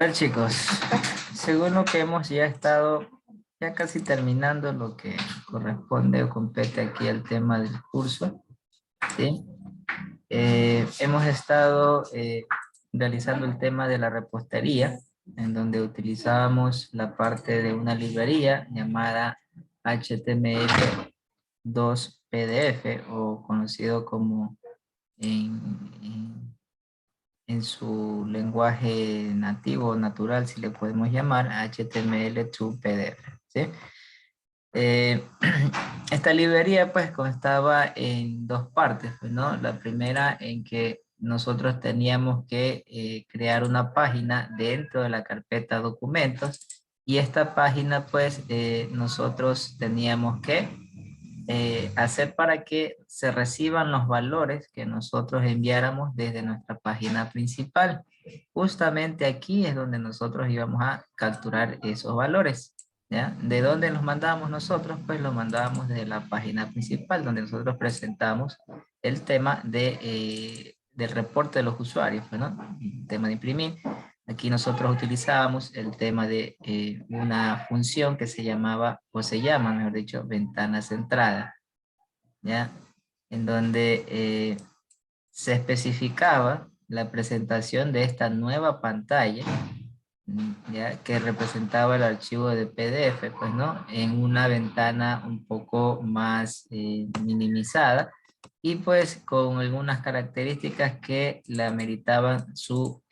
A ver, chicos, según lo que hemos ya estado ya casi terminando lo que corresponde o compete aquí al tema del curso, ¿sí? Hemos estado realizando el tema de la repostería, en donde utilizábamos la parte de una librería llamada HTML2 PDF o conocido como en su lenguaje nativo, natural, si le podemos llamar, HTML2 PDF, ¿sí? Eh, esta librería pues constaba en dos partes, pues, ¿no? La primera en que nosotros teníamos que crear una página dentro de la carpeta documentos y esta página pues nosotros teníamos que hacer para que se reciban los valores que nosotros enviáramos desde nuestra página principal. Justamente aquí es donde nosotros íbamos a capturar esos valores, ¿ya? ¿De dónde los mandábamos nosotros? Pues los mandábamos desde la página principal, donde nosotros presentamos el tema del reporte de los usuarios, pues, ¿no? El tema de imprimir. Aquí nosotros utilizábamos el tema de una función que se llamaba, o se llama, mejor dicho, ventana centrada, ¿ya? En donde se especificaba la presentación de esta nueva pantalla, ¿ya? Que representaba el archivo de PDF, pues, ¿no? En una ventana un poco más minimizada y pues con algunas características que la meritaban su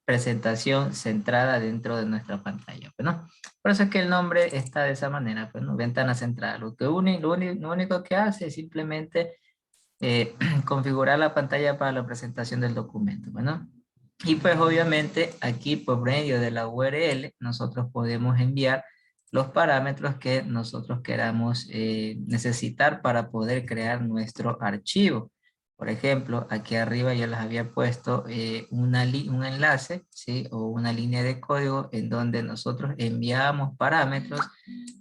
presentación centrada dentro de nuestra pantalla, pues, ¿no? Por eso es que el nombre está de esa manera, pues, ¿no? Ventana centrada. Lo único que hace es simplemente configurar la pantalla para la presentación del documento, ¿no? Y pues obviamente aquí por medio de la URL nosotros podemos enviar los parámetros que nosotros queramos necesitar para poder crear nuestro archivo. Por ejemplo, aquí arriba yo les había puesto un enlace, ¿sí? O una línea de código en donde nosotros enviamos parámetros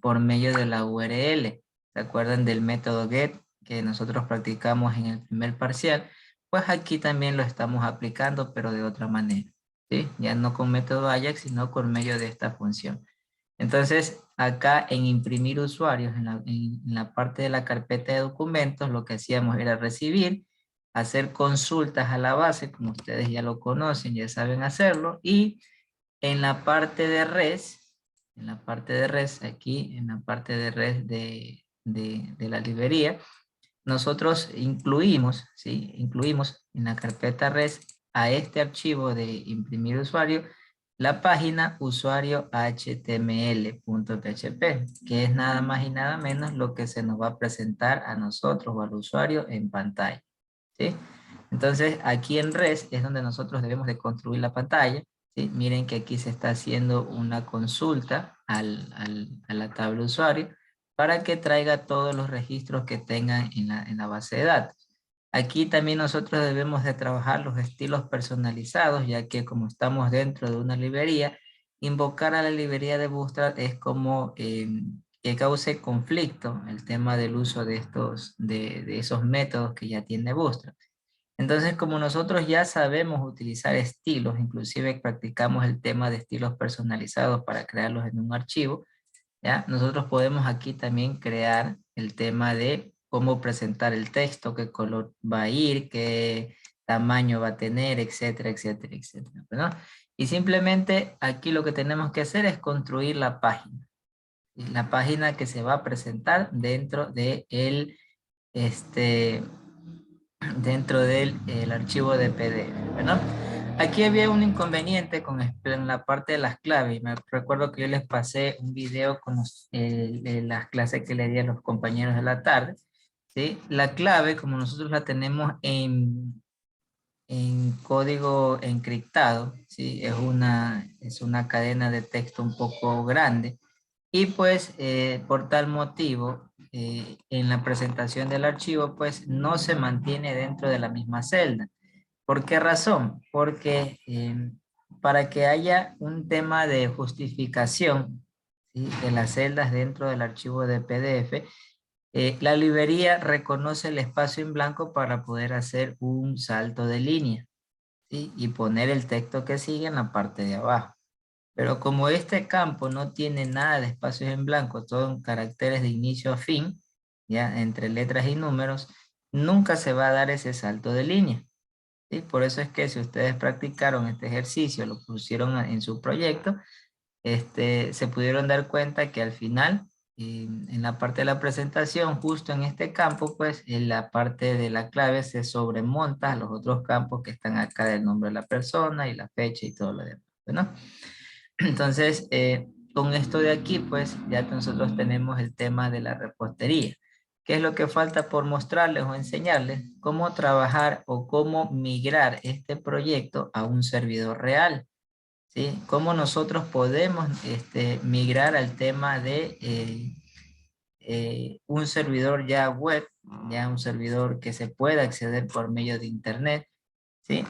por medio de la URL. ¿Se acuerdan del método get que nosotros practicamos en el primer parcial? Pues aquí también lo estamos aplicando, pero de otra manera, ¿sí? Ya no con método Ajax, sino con medio de esta función. Entonces, acá en imprimir usuarios, en la parte de la carpeta de documentos, lo que hacíamos era recibir, hacer consultas a la base, como ustedes ya lo conocen, ya saben hacerlo, y en la parte de res, aquí, en la parte de res de la librería, nosotros incluimos, ¿sí? Incluimos en la carpeta res a este archivo de imprimir usuario la página usuario html.php, que es nada más y nada menos lo que se nos va a presentar a nosotros o al usuario en pantalla, ¿sí? Entonces aquí en res es donde nosotros debemos de construir la pantalla, ¿sí? Miren que aquí se está haciendo una consulta a la tabla usuario para que traiga todos los registros que tengan en la base de datos. Aquí también nosotros debemos de trabajar los estilos personalizados, ya que como estamos dentro de una librería, invocar a la librería de Bootstrap es como que cause conflicto el tema del uso de esos métodos que ya tiene Bootstrap. Entonces, como nosotros ya sabemos utilizar estilos, inclusive practicamos el tema de estilos personalizados para crearlos en un archivo, ¿ya? Nosotros podemos aquí también crear el tema de cómo presentar el texto, qué color va a ir, qué tamaño va a tener, etcétera, etcétera, etcétera, ¿no? Y simplemente aquí lo que tenemos que hacer es construir la página. Y la página que se va a presentar este, dentro del el archivo de PDF, ¿no? Aquí había un inconveniente en la parte de las claves. Me recuerdo que yo les pasé un video con las clases que le di a los compañeros de la tarde, ¿sí? La clave, como nosotros la tenemos en código encriptado, ¿sí? Es una cadena de texto un poco grande. Y pues por tal motivo, en la presentación del archivo, pues no se mantiene dentro de la misma celda. ¿Por qué razón? Porque para que haya un tema de justificación, ¿sí? De las celdas dentro del archivo de PDF, la librería reconoce el espacio en blanco para poder hacer un salto de línea, ¿sí? Y poner el texto que sigue en la parte de abajo. Pero como este campo no tiene nada de espacios en blanco, todo en caracteres de inicio a fin, ya entre letras y números, nunca se va a dar ese salto de línea. ¿Sí? Por eso es que si ustedes practicaron este ejercicio, lo pusieron en su proyecto, se pudieron dar cuenta que al final, en la parte de la presentación, justo en este campo, pues en la parte de la clave se sobremonta a los otros campos que están acá del nombre de la persona y la fecha y todo lo demás, ¿no? Entonces, con esto de aquí, pues ya nosotros tenemos el tema de la repostería. ¿Qué es lo que falta por mostrarles o enseñarles? Cómo trabajar o cómo migrar este proyecto a un servidor real. ¿Sí? Cómo nosotros podemos migrar al tema de un servidor ya web, ya un servidor que se pueda acceder por medio de internet, ¿sí?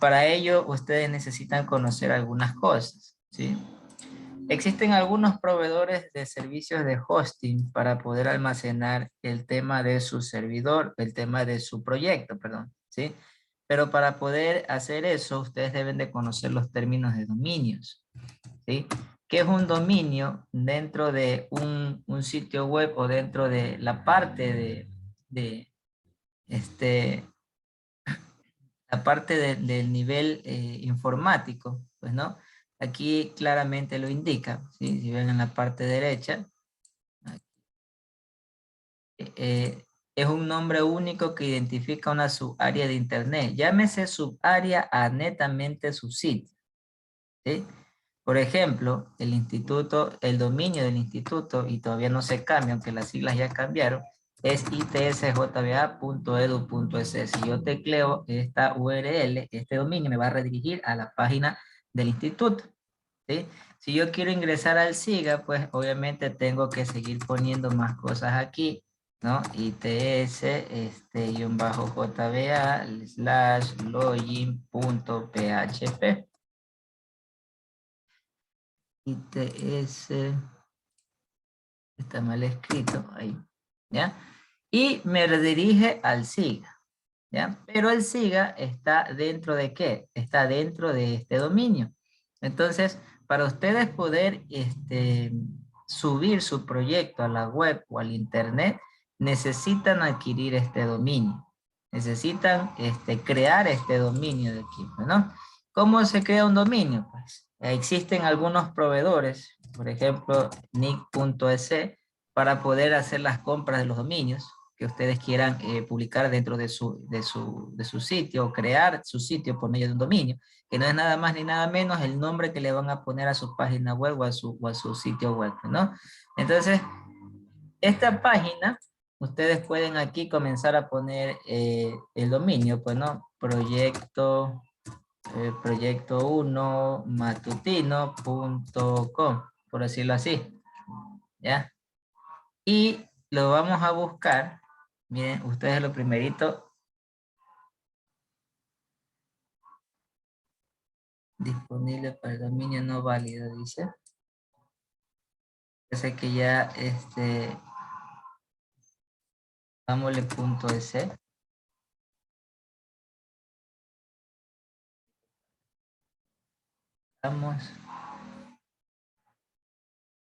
Para ello, ustedes necesitan conocer algunas cosas, ¿sí? Existen algunos proveedores de servicios de hosting para poder almacenar el tema de su servidor, el tema de su proyecto, perdón, ¿sí? Pero para poder hacer eso, ustedes deben de conocer los términos de dominios, ¿sí? ¿Qué es un dominio dentro de un sitio web o dentro de la parte de este, la parte del nivel informático? Pues no, aquí claramente lo indica, ¿sí? Si ven en la parte derecha, es un nombre único que identifica una subárea de internet. Llámese subárea a netamente su sitio, ¿sí? Por ejemplo, el instituto, el dominio del instituto, y todavía no se cambia, aunque las siglas ya cambiaron, es itsjba.edu.es. Si yo tecleo esta URL, este dominio me va a redirigir a la página del instituto, ¿sí? Si yo quiero ingresar al SIGA, pues obviamente tengo que seguir poniendo más cosas aquí, ¿no? ITS, -jba / login.php. ITS, está mal escrito ahí, ¿ya? Y me redirige al SIGA, ¿ya? Pero el SIGA está dentro de ¿qué? Está dentro de este dominio. Entonces, para ustedes poder subir su proyecto a la web o al internet, necesitan adquirir este dominio. Necesitan crear este dominio de aquí, ¿no? ¿Cómo se crea un dominio? Pues existen algunos proveedores, por ejemplo, nick.es, para poder hacer las compras de los dominios que ustedes quieran publicar dentro de su sitio, o crear su sitio por medio de un dominio, que no es nada más ni nada menos el nombre que le van a poner a su página web o a su sitio web, ¿no? Entonces, esta página, ustedes pueden aquí comenzar a poner el dominio, pues, ¿no? Proyecto 1 matutino.com, por decirlo así, ¿ya? Y lo vamos a buscar. Miren, ustedes lo primerito, disponible para el dominio no válido, dice. Yo sé que ya, vámosle.es. Vamos,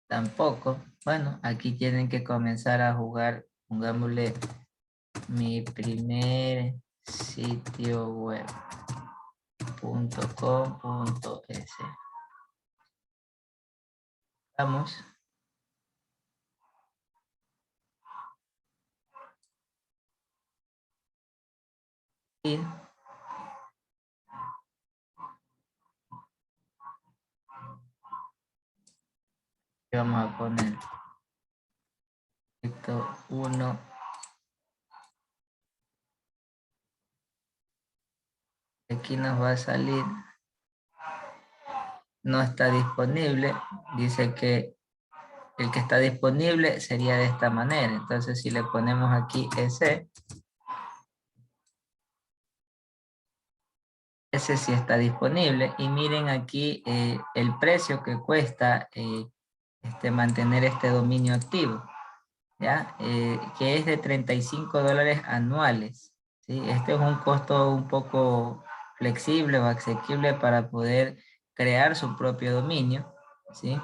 tampoco. Bueno, aquí tienen que comenzar a jugar, pongámosle mi primer sitio web.com.es. Vamos. Y vamos a poner proyecto 1. Aquí nos va a salir, no está disponible. Dice que el que está disponible sería de esta manera. Entonces, si le ponemos aquí ese sí está disponible. Y miren aquí el precio que cuesta mantener este dominio activo, ¿ya? Que es de $35 anuales, ¿sí? Este es un costo un poco flexible o asequible para poder crear su propio dominio, ¿sí?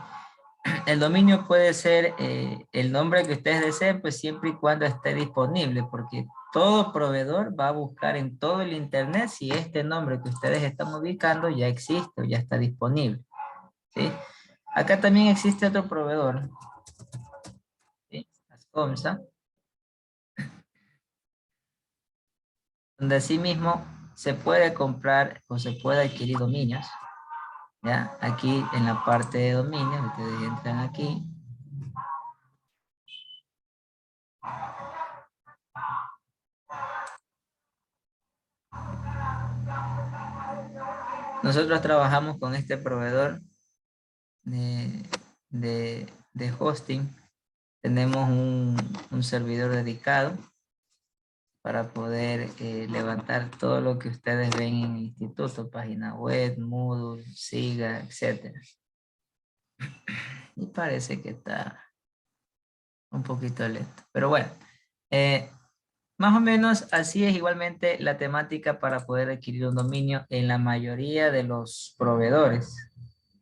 El dominio puede ser el nombre que ustedes deseen, pues siempre y cuando esté disponible, porque todo proveedor va a buscar en todo el internet si este nombre que ustedes están ubicando ya existe o ya está disponible, ¿sí? Acá también existe otro proveedor, ¿sí? Ascomsa, donde asimismo se puede comprar o se puede adquirir dominios, ¿ya? Aquí en la parte de dominios, ustedes entran aquí. Nosotros trabajamos con este proveedor de, de hosting. Tenemos un servidor dedicado para poder levantar todo lo que ustedes ven en el instituto, página web, Moodle, SIGA, etc. Y parece que está un poquito lento. Pero bueno, eh, más o menos así es igualmente la temática para poder adquirir un dominio en la mayoría de los proveedores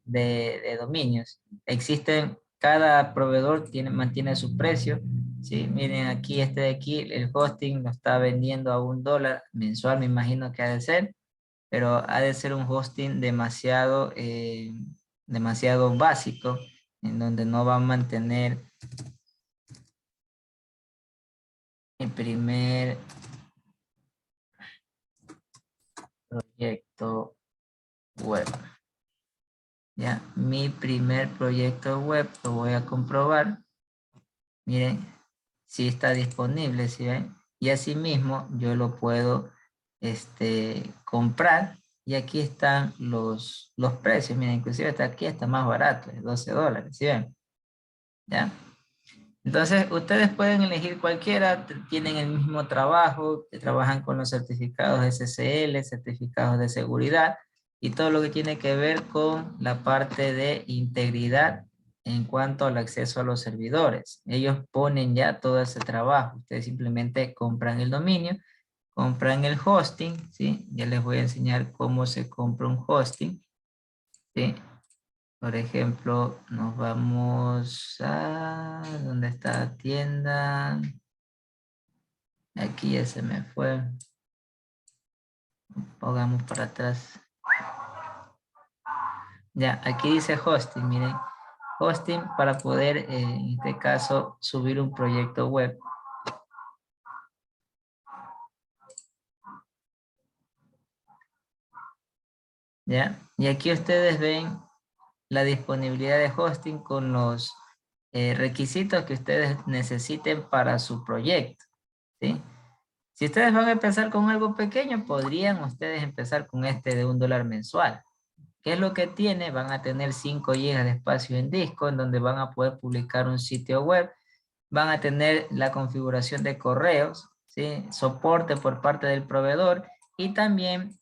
de dominios. Existen, cada proveedor mantiene su precio. Sí, miren aquí, este de aquí, el hosting lo está vendiendo a $1 mensual, me imagino que ha de ser, pero ha de ser un hosting demasiado, demasiado básico, en donde no va a mantener el primer proyecto web. Ya, mi primer proyecto web lo voy a comprobar. Miren, si está disponible, ¿sí ven? Y asimismo yo lo puedo comprar. Y aquí están los precios. Miren, inclusive está aquí, está más barato, es $12, ¿sí ven? ¿Ya? Entonces, ustedes pueden elegir cualquiera, tienen el mismo trabajo, trabajan con los certificados SSL, certificados de seguridad y todo lo que tiene que ver con la parte de integridad en cuanto al acceso a los servidores. Ellos ponen ya todo ese trabajo. Ustedes simplemente compran el dominio, compran el hosting, ¿sí? Ya les voy a enseñar cómo se compra un hosting, ¿sí? Por ejemplo, nos vamos a... ¿Dónde está la tienda? Aquí ya se me fue. Pongamos para atrás. Ya, aquí dice hosting, miren. Hosting para poder, en este caso, subir un proyecto web. ¿Ya? Y aquí ustedes ven la disponibilidad de hosting con los requisitos que ustedes necesiten para su proyecto, ¿sí? Si ustedes van a empezar con algo pequeño, podrían ustedes empezar con este de $1 mensual. ¿Qué es lo que tiene? Van a tener 5 GB de espacio en disco, en donde van a poder publicar un sitio web. Van a tener la configuración de correos, ¿sí? Soporte por parte del proveedor y también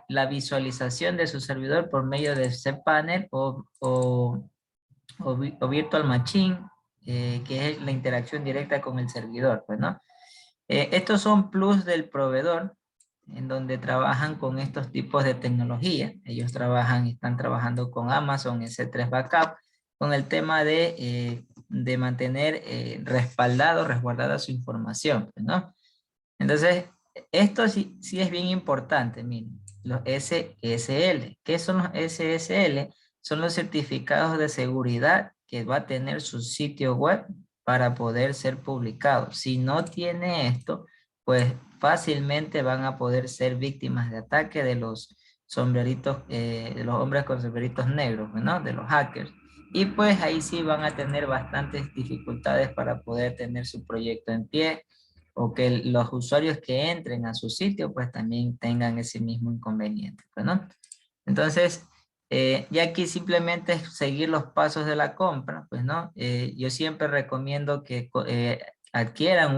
la visualización de su servidor por medio de cPanel o Virtual Machine, que es la interacción directa con el servidor, pues, ¿no? Estos son plus del proveedor, en donde trabajan con estos tipos de tecnología. Ellos están trabajando con Amazon S3 Backup, con el tema de mantener resguardada su información, pues, ¿no? Entonces, esto sí es bien importante, miren, los SSL. ¿Qué son los SSL? Son los certificados de seguridad que va a tener su sitio web para poder ser publicado. Si no tiene esto, pues fácilmente van a poder ser víctimas de ataque de los sombreritos, de los hombres con sombreritos negros, ¿no? De los hackers. Y pues ahí sí van a tener bastantes dificultades para poder tener su proyecto en pie o que los usuarios que entren a su sitio pues también tengan ese mismo inconveniente, pues, ¿no? Entonces, ya aquí simplemente es seguir los pasos de la compra, pues, ¿no? Yo siempre recomiendo que adquieran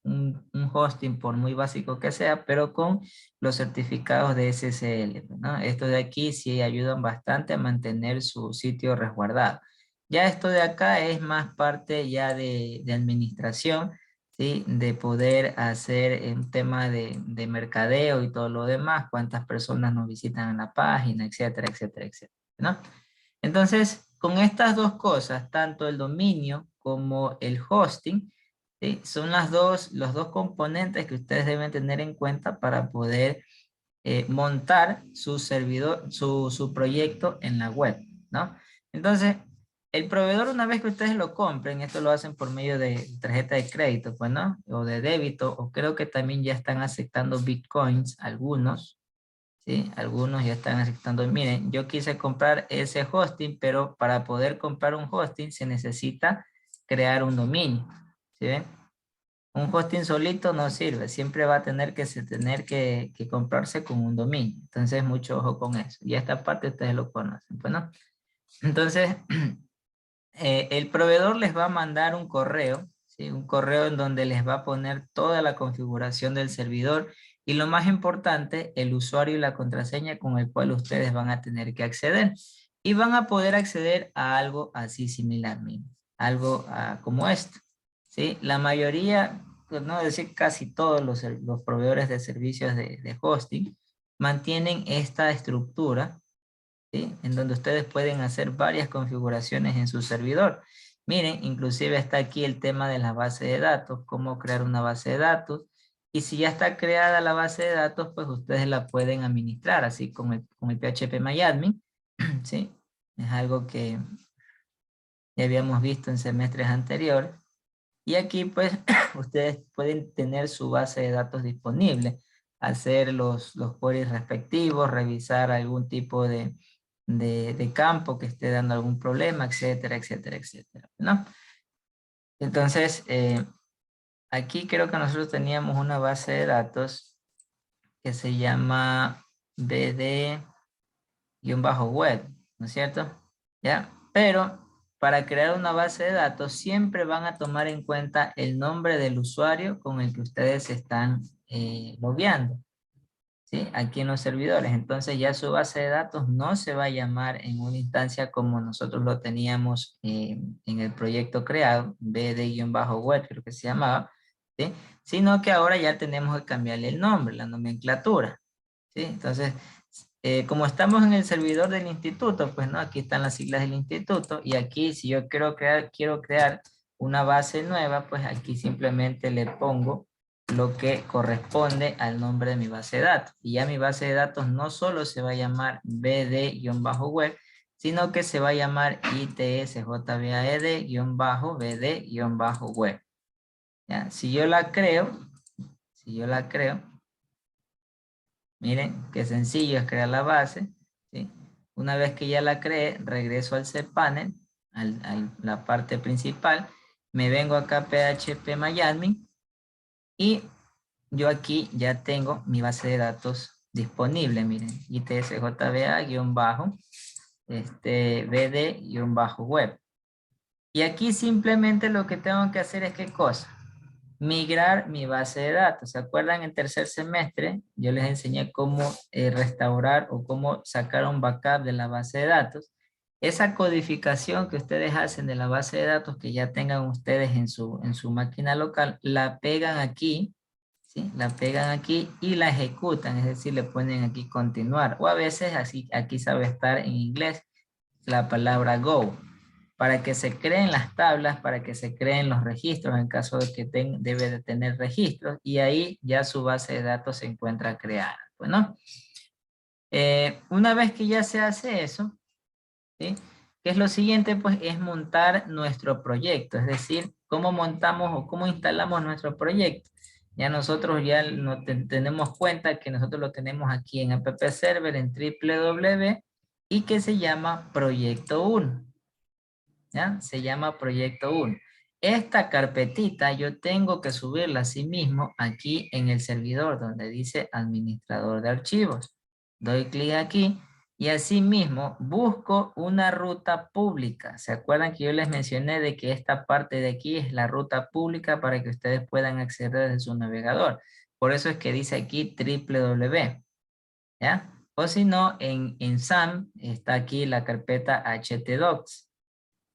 un hosting por muy básico que sea, pero con los certificados de SSL, pues, ¿no? Estos de aquí sí ayudan bastante a mantener su sitio resguardado. Ya esto de acá es más parte ya de administración, ¿sí? De poder hacer un tema de mercadeo y todo lo demás, cuántas personas nos visitan en la página, etcétera, etcétera, etcétera, ¿no? Entonces, con estas dos cosas, tanto el dominio como el hosting, ¿sí? Son los dos componentes que ustedes deben tener en cuenta para poder montar su servidor, su proyecto en la web, ¿no? Entonces, el proveedor, una vez que ustedes lo compren, esto lo hacen por medio de tarjeta de crédito, pues, ¿no? O de débito, o creo que también ya están aceptando bitcoins, algunos, ¿sí? Algunos ya están aceptando. Miren, yo quise comprar ese hosting, pero para poder comprar un hosting se necesita crear un dominio, ¿sí ven? Un hosting solito no sirve, siempre va a tener que comprarse con un dominio. Entonces, mucho ojo con eso. Y esta parte ustedes lo conocen, pues, ¿no? Entonces, el proveedor les va a mandar un correo, ¿sí? Un correo en donde les va a poner toda la configuración del servidor y lo más importante, el usuario y la contraseña con el cual ustedes van a tener que acceder. Y van a poder acceder a algo así similar, miren, algo como esto, ¿sí? La mayoría, pues no decir casi todos los proveedores de servicios de hosting mantienen esta estructura, ¿sí? En donde ustedes pueden hacer varias configuraciones en su servidor. Miren, inclusive está aquí el tema de la base de datos, cómo crear una base de datos. Y si ya está creada la base de datos, pues ustedes la pueden administrar, así con el PHP ¿sí? Es algo que ya habíamos visto en semestres anteriores. Y aquí, pues, ustedes pueden tener su base de datos disponible, hacer los queries respectivos, revisar algún tipo de campo que esté dando algún problema, etcétera, etcétera, etcétera, ¿no? Entonces, aquí creo que nosotros teníamos una base de datos que se llama BD-web, ¿no es cierto? ¿Ya? Pero para crear una base de datos siempre van a tomar en cuenta el nombre del usuario con el que ustedes están logueando, ¿sí? Aquí en los servidores. Entonces ya su base de datos no se va a llamar en una instancia como nosotros lo teníamos en el proyecto creado, BD-web creo que se llamaba, ¿sí? Sino que ahora ya tenemos que cambiarle el nombre, la nomenclatura, ¿sí? Entonces, como estamos en el servidor del instituto, pues no, aquí están las siglas del instituto y aquí si yo quiero crear una base nueva, pues aquí simplemente le pongo lo que corresponde al nombre de mi base de datos. Y ya mi base de datos no solo se va a llamar BD-web, sino que se va a llamar ITSJBAED-BD-web. ¿Ya? Si yo la creo, miren qué sencillo es crear la base, ¿sí? Una vez que ya la creé, regreso al cPanel, a la parte principal, me vengo acá a PHP y yo aquí ya tengo mi base de datos disponible, miren, ITSJBA-BD-web. Y aquí simplemente lo que tengo que hacer es ¿qué cosa? Migrar mi base de datos. ¿Se acuerdan en tercer semestre? Yo les enseñé cómo restaurar o cómo sacar un backup de la base de datos. Esa codificación que ustedes hacen de la base de datos que ya tengan ustedes en su máquina local, la pegan aquí, ¿sí? La pegan aquí y la ejecutan, es decir, le ponen aquí continuar. O a veces así, aquí sabe estar en inglés la palabra go para que se creen las tablas, para que se creen los registros en caso de que debe de tener registros y ahí ya su base de datos se encuentra creada. Bueno, una vez que ya se hace eso, ¿sí? ¿Qué es lo siguiente? Pues es montar nuestro proyecto, es decir, cómo montamos o cómo instalamos nuestro proyecto. Ya nosotros ya no tenemos cuenta que nosotros lo tenemos aquí en App Server, en www, y que se llama Proyecto 1. ¿Ya? Se llama Proyecto 1. Esta carpetita yo tengo que subirla a sí mismo aquí en el servidor donde dice administrador de archivos. Doy clic aquí y así mismo busco una ruta pública. ¿Se acuerdan que yo les mencioné de que esta parte de aquí es la ruta pública para que ustedes puedan acceder desde su navegador? Por eso es que dice aquí www. ¿Ya? O si no, en SAM está aquí la carpeta htdocs.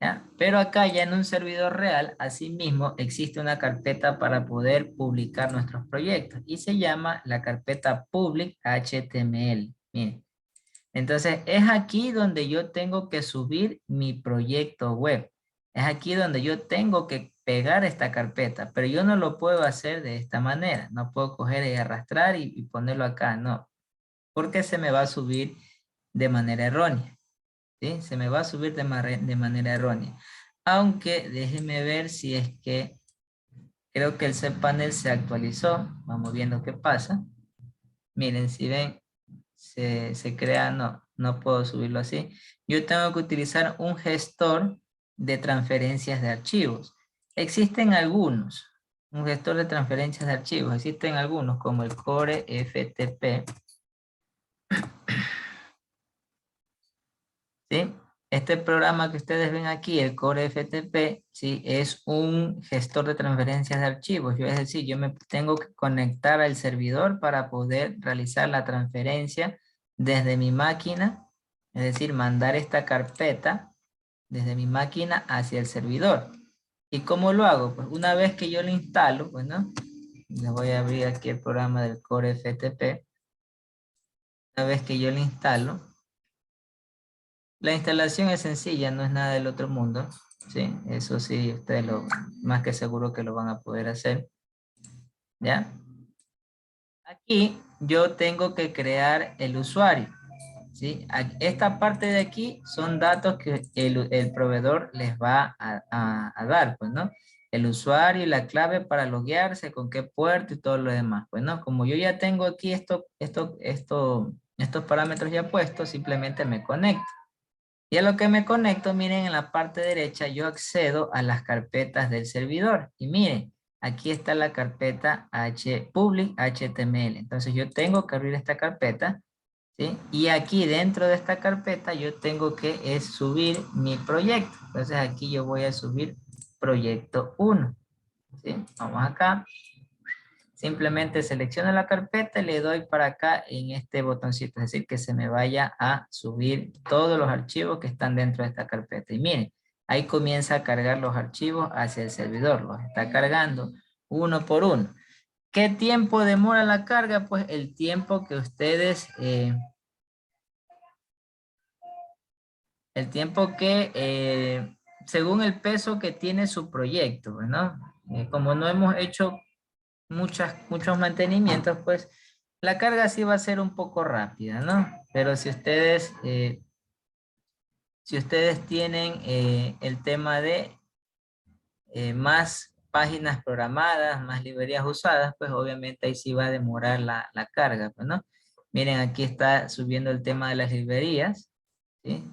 ¿ya? Pero acá ya en un servidor real, asimismo, existe una carpeta para poder publicar nuestros proyectos y se llama la carpeta public HTML. Miren. Entonces, es aquí donde yo tengo que subir mi proyecto web. Es aquí donde yo tengo que pegar esta carpeta, pero yo no lo puedo hacer de esta manera. No puedo coger y arrastrar y ponerlo acá, no. Porque se me va a subir de manera errónea. ¿Sí? Se me va a subir de manera errónea. Aunque déjenme ver si es que creo que el cPanel se actualizó. Vamos viendo qué pasa. Miren, si ven, se crea, no puedo subirlo así. Yo tengo que utilizar un gestor de transferencias de archivos. Existen algunos, un gestor de transferencias de archivos, existen algunos como el Core FTP. ¿Sí? Este programa que ustedes ven aquí, el Core FTP, ¿sí? Es un gestor de transferencias de archivos. Es decir, yo me tengo que conectar al servidor para poder realizar la transferencia desde mi máquina, es decir, mandar esta carpeta desde mi máquina hacia el servidor. ¿Y cómo lo hago? Pues una vez que yo lo instalo, bueno, les voy a abrir aquí el programa del Core FTP. Una vez que yo lo instalo, la instalación es sencilla, no es nada del otro mundo, ¿sí? Eso sí, ustedes más que seguro que lo van a poder hacer, ¿ya? Aquí yo tengo que crear el usuario, ¿sí? Esta parte de aquí son datos que el proveedor les va a dar, pues, ¿no? El usuario y la clave para loguearse, con qué puerto y todo lo demás, pues, ¿no? Como yo ya tengo aquí estos parámetros ya puestos, simplemente me conecto. Y a lo que me conecto, miren en la parte derecha, yo accedo a las carpetas del servidor. Y miren, aquí está la carpeta public HTML. Entonces yo tengo que abrir esta carpeta, ¿sí? Y aquí dentro de esta carpeta yo tengo que subir mi proyecto. Entonces aquí yo voy a subir proyecto 1, ¿sí? Vamos acá. Simplemente selecciono la carpeta y le doy para acá en este botoncito, es decir, que se me vaya a subir todos los archivos que están dentro de esta carpeta. Y miren, ahí comienza a cargar los archivos hacia el servidor, los está cargando uno por uno. ¿Qué tiempo demora la carga? Pues el tiempo que ustedes, según el peso que tiene su proyecto, ¿no? Como no hemos hecho muchos mantenimientos, pues la carga sí va a ser un poco rápida, ¿no? Pero si ustedes tienen el tema de más páginas programadas, más librerías usadas, pues obviamente ahí sí va a demorar la carga, pues, ¿no? Miren, aquí está subiendo el tema de las librerías, ¿sí?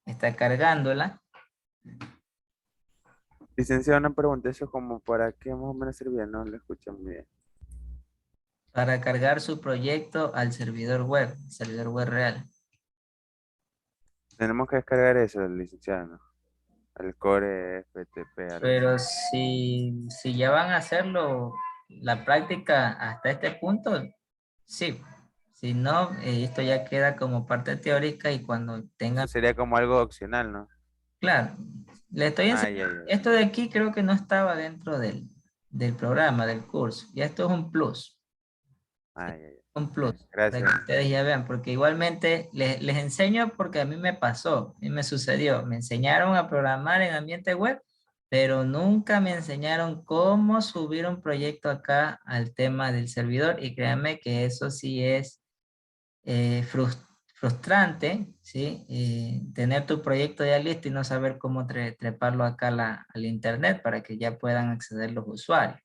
Está cargándola. Licenciado, una pregunta, eso como para qué más o menos servía, no lo escuché muy bien. Para cargar su proyecto al servidor web real. Tenemos que descargar eso, licenciado, ¿no? El Core FTP, algo así. Pero si ya van a hacerlo, la práctica hasta este punto, sí. Si no, esto ya queda como parte teórica y cuando Eso tengan, sería como algo opcional, ¿no? claro, le estoy Ay, enseñando, ay, ay. esto de aquí creo que no estaba dentro del programa, del curso, y esto es un plus. Ay, ay, ay. Un plus, Ya, para gracias. que ustedes ya vean, porque igualmente les enseño porque a mí me pasó, a mí me sucedió, me enseñaron a programar en ambiente web, pero nunca me enseñaron cómo subir un proyecto acá al tema del servidor y créanme que eso sí es frustrante, ¿sí? Tener tu proyecto ya listo y no saber cómo treparlo acá al internet para que ya puedan acceder los usuarios.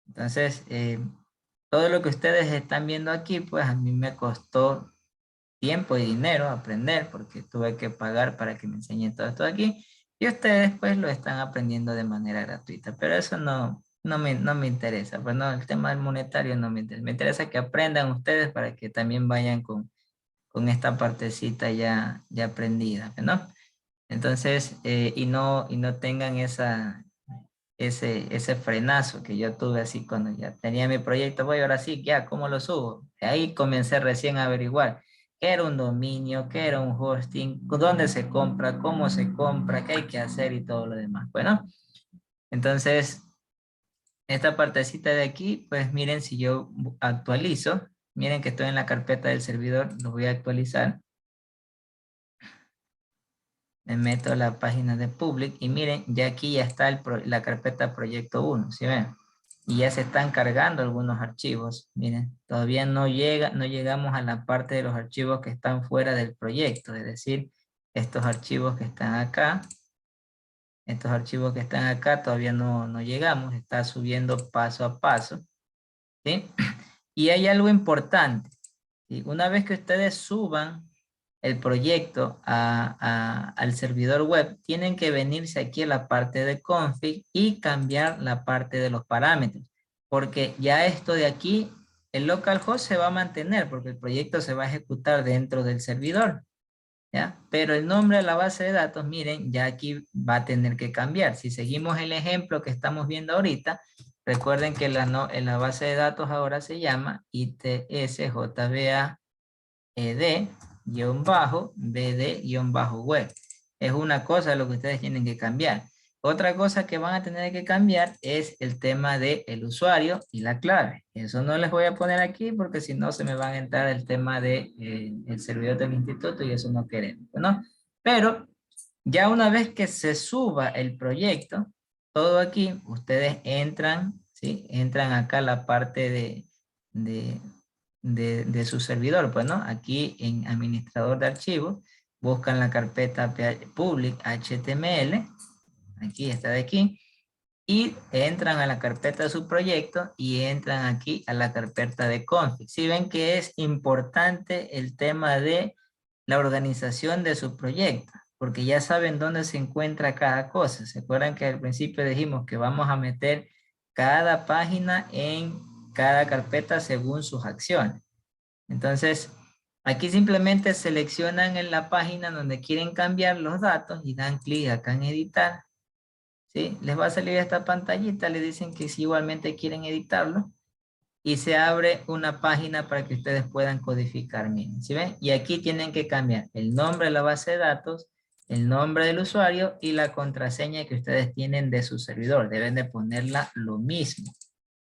Entonces, todo lo que ustedes están viendo aquí, pues a mí me costó tiempo y dinero aprender porque tuve que pagar para que me enseñen todo esto de aquí y ustedes pues lo están aprendiendo de manera gratuita, pero eso no me interesa, pues no, el tema del monetario no me interesa que aprendan ustedes para que también vayan con esta partecita ya aprendida, ¿no? Entonces, y no tengan ese frenazo que yo tuve así cuando ya tenía mi proyecto, voy ahora sí, ya, ¿cómo lo subo? Ahí comencé recién a averiguar. qué era un dominio, qué era un hosting, dónde se compra, cómo se compra, qué hay que hacer y todo lo demás. Bueno, entonces, esta partecita de aquí, pues miren, si yo actualizo, miren que estoy en la carpeta del servidor, lo voy a actualizar. Me meto a la página de public y miren, ya aquí ya está la carpeta proyecto 1, ¿sí ven? Y ya se están cargando algunos archivos. Miren, todavía no llegamos a la parte de los archivos que están fuera del proyecto, es decir, estos archivos que están acá, todavía no llegamos, está subiendo paso a paso, ¿sí? Y hay algo importante, ¿sí? Una vez que ustedes suban el proyecto al servidor web, tienen que venirse aquí a la parte de config y cambiar la parte de los parámetros, porque ya esto de aquí, el localhost se va a mantener, porque el proyecto se va a ejecutar dentro del servidor, ¿ya? Pero el nombre de la base de datos, miren, ya aquí va a tener que cambiar. Si seguimos el ejemplo que estamos viendo ahorita, recuerden que en la base de datos ahora se llama ITSJVAD-BD-web. Es una cosa lo que ustedes tienen que cambiar. Otra cosa que van a tener que cambiar es el tema del usuario y la clave. Eso no les voy a poner aquí porque si no se me va a entrar el tema de, el servidor del instituto y eso no queremos, ¿no? Pero ya una vez que se suba el proyecto, todo aquí, ustedes entran, ¿sí? Entran acá a la parte de su servidor, pues, ¿no? Aquí en administrador de archivos, buscan la carpeta public HTML, aquí está de aquí, y entran a la carpeta de su proyecto y entran aquí a la carpeta de config. Si ven que es importante el tema de la organización de su proyecto, porque ya saben dónde se encuentra cada cosa. ¿Se acuerdan que al principio dijimos que vamos a meter cada página en cada carpeta según sus acciones? Entonces, aquí simplemente seleccionan en la página donde quieren cambiar los datos y dan clic acá en editar. ¿Sí? Les va a salir esta pantallita, le dicen que si igualmente quieren editarlo y se abre una página para que ustedes puedan codificar. Miren, ¿sí ven? Y aquí tienen que cambiar el nombre de la base de datos, el nombre del usuario y la contraseña que ustedes tienen de su servidor. Deben de ponerla lo mismo.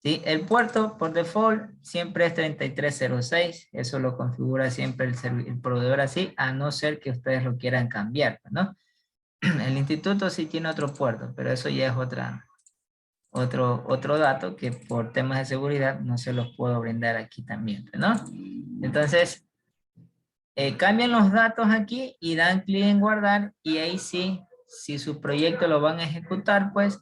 ¿Sí? El puerto por default siempre es 3306. Eso lo configura siempre el proveedor así, a no ser que ustedes lo quieran cambiar, ¿no? El instituto sí tiene otro puerto, pero eso ya es otro dato que por temas de seguridad no se los puedo brindar aquí también, ¿no? Entonces, cambian los datos aquí y dan clic en guardar y ahí sí, si su proyecto lo van a ejecutar, pues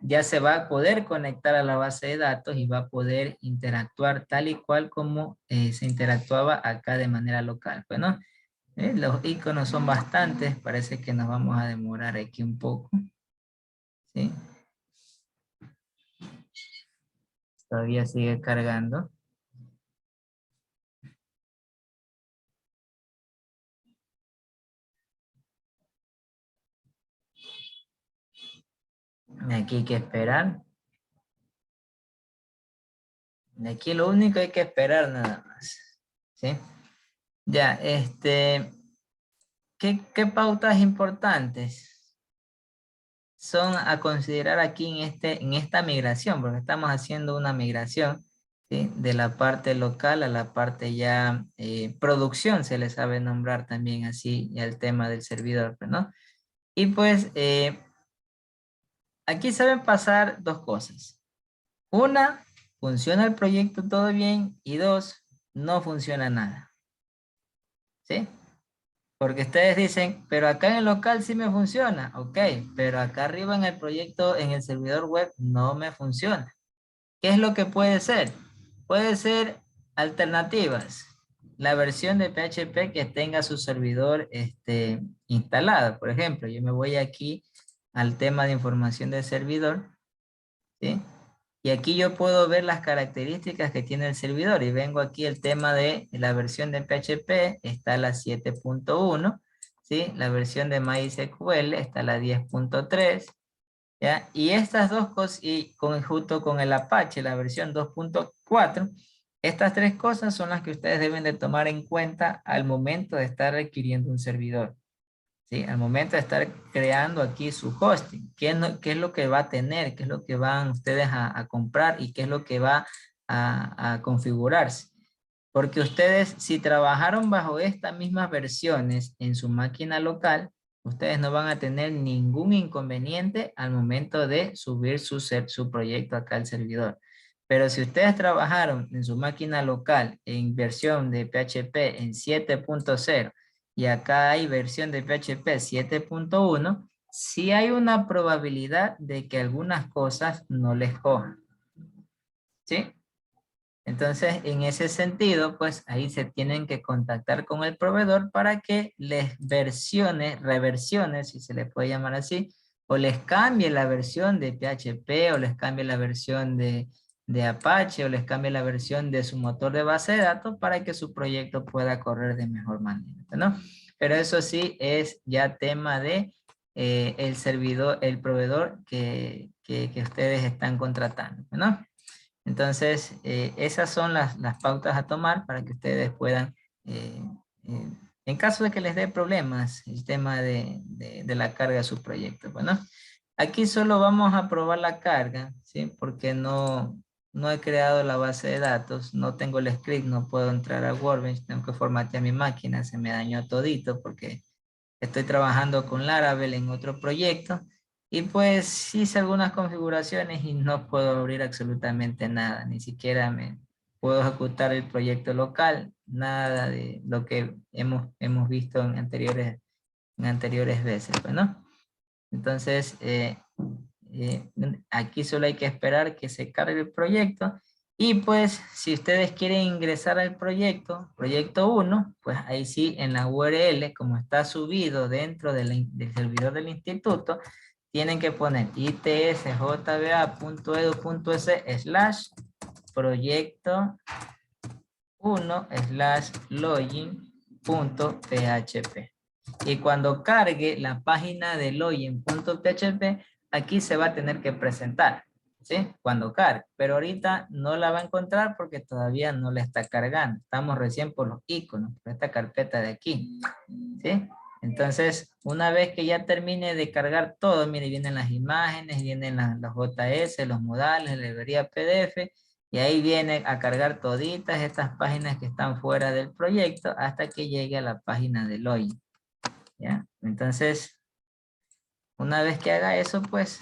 ya se va a poder conectar a la base de datos y va a poder interactuar tal y cual como se interactuaba acá de manera local, pues, ¿no? Los iconos son bastantes, parece que nos vamos a demorar aquí un poco, ¿sí? Todavía sigue cargando. Aquí hay que esperar. Aquí lo único que hay que esperar nada más, ¿sí? Ya, ¿qué pautas importantes son a considerar aquí en esta migración? Porque estamos haciendo una migración, ¿sí? De la parte local a la parte ya producción, se le sabe nombrar también así, ya el tema del servidor, ¿no? Y pues aquí saben pasar dos cosas. Una, funciona el proyecto todo bien y dos, no funciona nada, ¿sí? Porque ustedes dicen, pero acá en el local sí me funciona. Ok, pero acá arriba en el proyecto, en el servidor web, no me funciona. ¿Qué es lo que puede ser? Puede ser alternativas. La versión de PHP que tenga su servidor instalado. Por ejemplo, yo me voy aquí al tema de información del servidor, ¿sí? Y aquí yo puedo ver las características que tiene el servidor y vengo aquí el tema de la versión de PHP, está la 7.1, ¿sí? La versión de MySQL está la 10.3, ¿ya? Y estas dos cosas, y junto con el Apache, la versión 2.4, Estas tres cosas son las que ustedes deben de tomar en cuenta al momento de estar requiriendo un servidor. ¿Sí? Al momento de estar creando aquí su hosting. ¿Qué es lo que va a tener? ¿Qué es lo que van ustedes a comprar? ¿Y qué es lo que va a configurarse? Porque ustedes, si trabajaron bajo estas mismas versiones en su máquina local, ustedes no van a tener ningún inconveniente al momento de subir su proyecto acá al servidor. Pero si ustedes trabajaron en su máquina local en versión de PHP en 7.0 y acá hay versión de PHP 7.1, sí hay una probabilidad de que algunas cosas no les cojan. ¿Sí? Entonces, en ese sentido, pues ahí se tienen que contactar con el proveedor para que les reversione, si se les puede llamar así, o les cambie la versión de PHP, o les cambie la versión de Apache, o les cambie la versión de su motor de base de datos para que su proyecto pueda correr de mejor manera, ¿no? Pero eso sí es ya tema de el servidor, el proveedor que ustedes están contratando, ¿no? Entonces, esas son las pautas a tomar para que ustedes puedan, eh, eh, en caso de que les dé problemas, el tema de la carga de su proyecto. Bueno, aquí solo vamos a probar la carga, ¿sí? Porque no he creado la base de datos, no tengo el script, no puedo entrar a Workbench, tengo que formatear mi máquina, se me dañó todito porque estoy trabajando con Laravel en otro proyecto y pues hice algunas configuraciones y no puedo abrir absolutamente nada, ni siquiera me puedo ejecutar el proyecto local, nada de lo que hemos visto en anteriores veces, pues, ¿no? Entonces, aquí solo hay que esperar que se cargue el proyecto y pues si ustedes quieren ingresar al proyecto 1, pues ahí sí en la URL, como está subido dentro del servidor del instituto, tienen que poner itsjba.edu.es/proyecto 1/login.php. Y cuando cargue la página de login.php, aquí se va a tener que presentar, ¿sí? Cuando cargue, pero ahorita no la va a encontrar porque todavía no la está cargando. Estamos recién por los iconos, por esta carpeta de aquí, ¿sí? Entonces, una vez que ya termine de cargar todo, mire, vienen las imágenes, vienen los JS, los modales, la librería PDF, y ahí viene a cargar toditas estas páginas que están fuera del proyecto hasta que llegue a la página de login. ¿Ya? Entonces, una vez que haga eso, pues,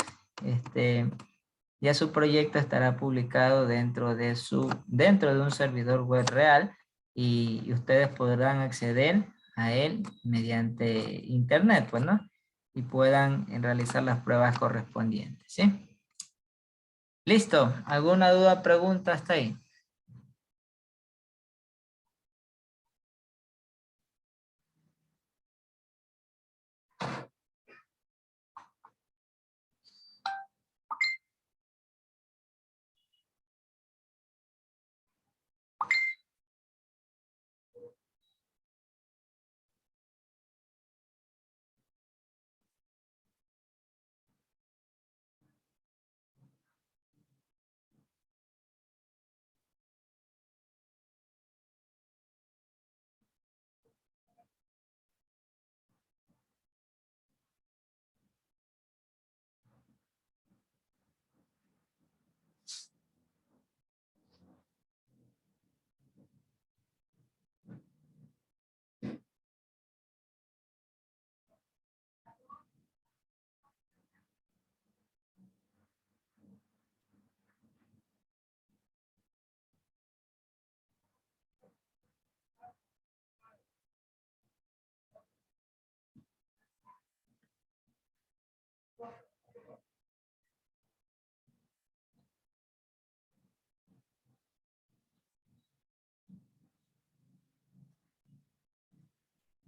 ya su proyecto estará publicado dentro de un servidor web real y ustedes podrán acceder a él mediante internet, pues, ¿no? Y puedan realizar las pruebas correspondientes, ¿sí? Listo. ¿Alguna duda, pregunta hasta ahí?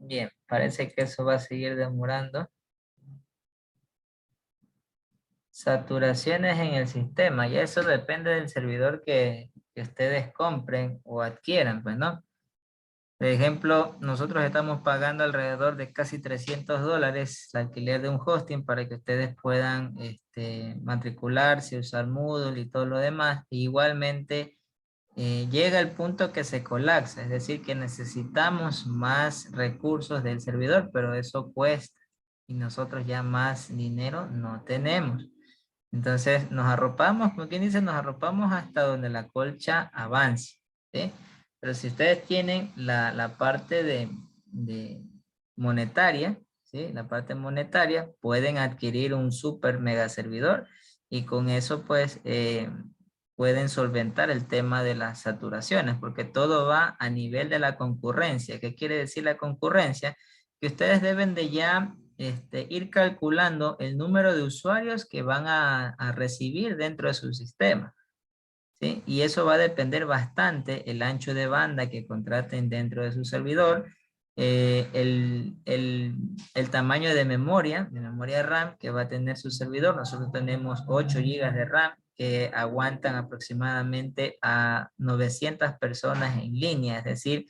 Bien, parece que eso va a seguir demorando. Saturaciones en el sistema, y eso depende del servidor que ustedes compren o adquieran, pues, ¿no? Por ejemplo, nosotros estamos pagando alrededor de casi $300 el alquiler de un hosting para que ustedes puedan matricularse, usar Moodle y todo lo demás. E igualmente, llega el punto que se colapsa, es decir, que necesitamos más recursos del servidor, pero eso cuesta y nosotros ya más dinero no tenemos. Entonces nos arropamos, como quien dice, nos arropamos hasta donde la colcha avance, ¿sí? Pero si ustedes tienen la parte de monetaria, ¿sí? La parte monetaria, pueden adquirir un super mega servidor y con eso pues pueden solventar el tema de las saturaciones, porque todo va a nivel de la concurrencia. ¿Qué quiere decir la concurrencia? Que ustedes deben de ya ir calculando el número de usuarios que van a recibir dentro de su sistema, ¿sí? Y eso va a depender bastante el ancho de banda que contraten dentro de su servidor, el tamaño de memoria RAM que va a tener su servidor. Nosotros tenemos 8 gigas de RAM que aguantan aproximadamente a 900 personas en línea, es decir,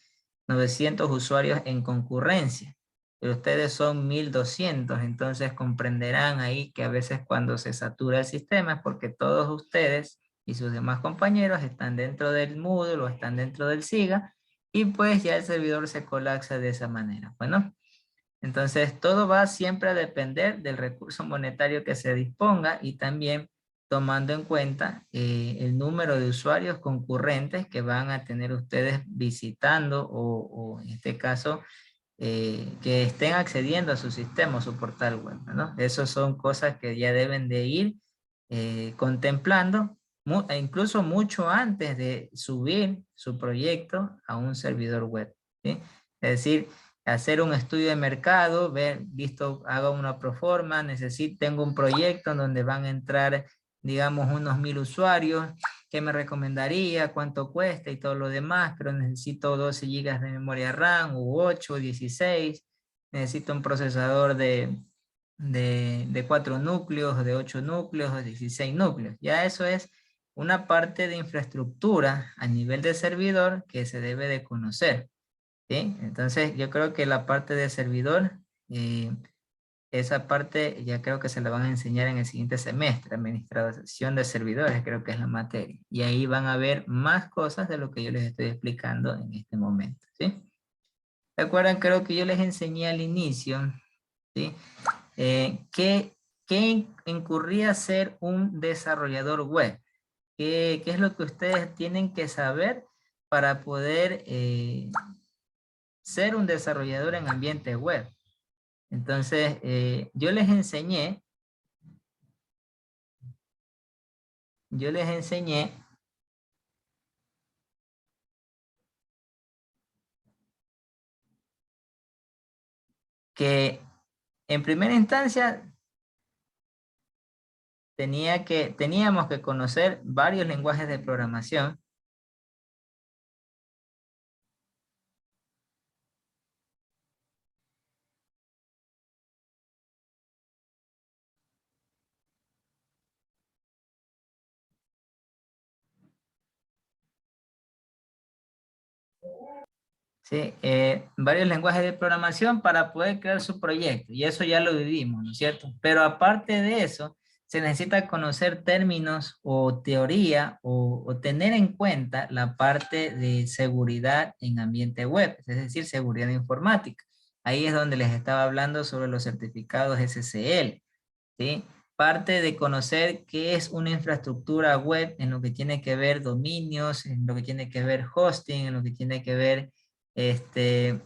900 usuarios en concurrencia. Pero ustedes son 1200, entonces comprenderán ahí que a veces cuando se satura el sistema es porque todos ustedes y sus demás compañeros están dentro del Moodle o están dentro del SIGA y pues ya el servidor se colapsa de esa manera. Bueno, entonces todo va siempre a depender del recurso monetario que se disponga y también tomando en cuenta el número de usuarios concurrentes que van a tener ustedes visitando o en este caso que estén accediendo a su sistema o su portal web, ¿no? Esas son cosas que ya deben de ir contemplando incluso mucho antes de subir su proyecto a un servidor web, ¿sí? Es decir, hacer un estudio de mercado, ver, listo, hago una proforma, tengo un proyecto en donde van a entrar, digamos, unos 1000 usuarios, ¿qué me recomendaría? ¿Cuánto cuesta? Y todo lo demás, pero necesito 12 gigas de memoria RAM, u 8, 16, necesito un procesador de 4 núcleos, de 8 núcleos, de 16 núcleos. Ya eso es una parte de infraestructura a nivel de servidor que se debe de conocer, ¿sí? Entonces yo creo que la parte de servidor, esa parte ya creo que se la van a enseñar en el siguiente semestre, administración de servidores, creo que es la materia. Y ahí van a ver más cosas de lo que yo les estoy explicando en este momento, ¿sí? ¿Recuerdan? Creo que yo les enseñé al inicio, ¿sí? ¿Qué incurría ser un desarrollador web? ¿Qué es lo que ustedes tienen que saber para poder ser un desarrollador en ambiente web? Entonces, yo les enseñé que en primera instancia teníamos que conocer varios lenguajes de programación. ¿Sí? Varios lenguajes de programación para poder crear su proyecto. Y eso ya lo vivimos, ¿no es cierto? Pero aparte de eso, se necesita conocer términos o teoría o tener en cuenta la parte de seguridad en ambiente web, es decir, seguridad informática. Ahí es donde les estaba hablando sobre los certificados SSL, ¿sí? Parte de conocer qué es una infraestructura web en lo que tiene que ver dominios, en lo que tiene que ver hosting, en lo que tiene que ver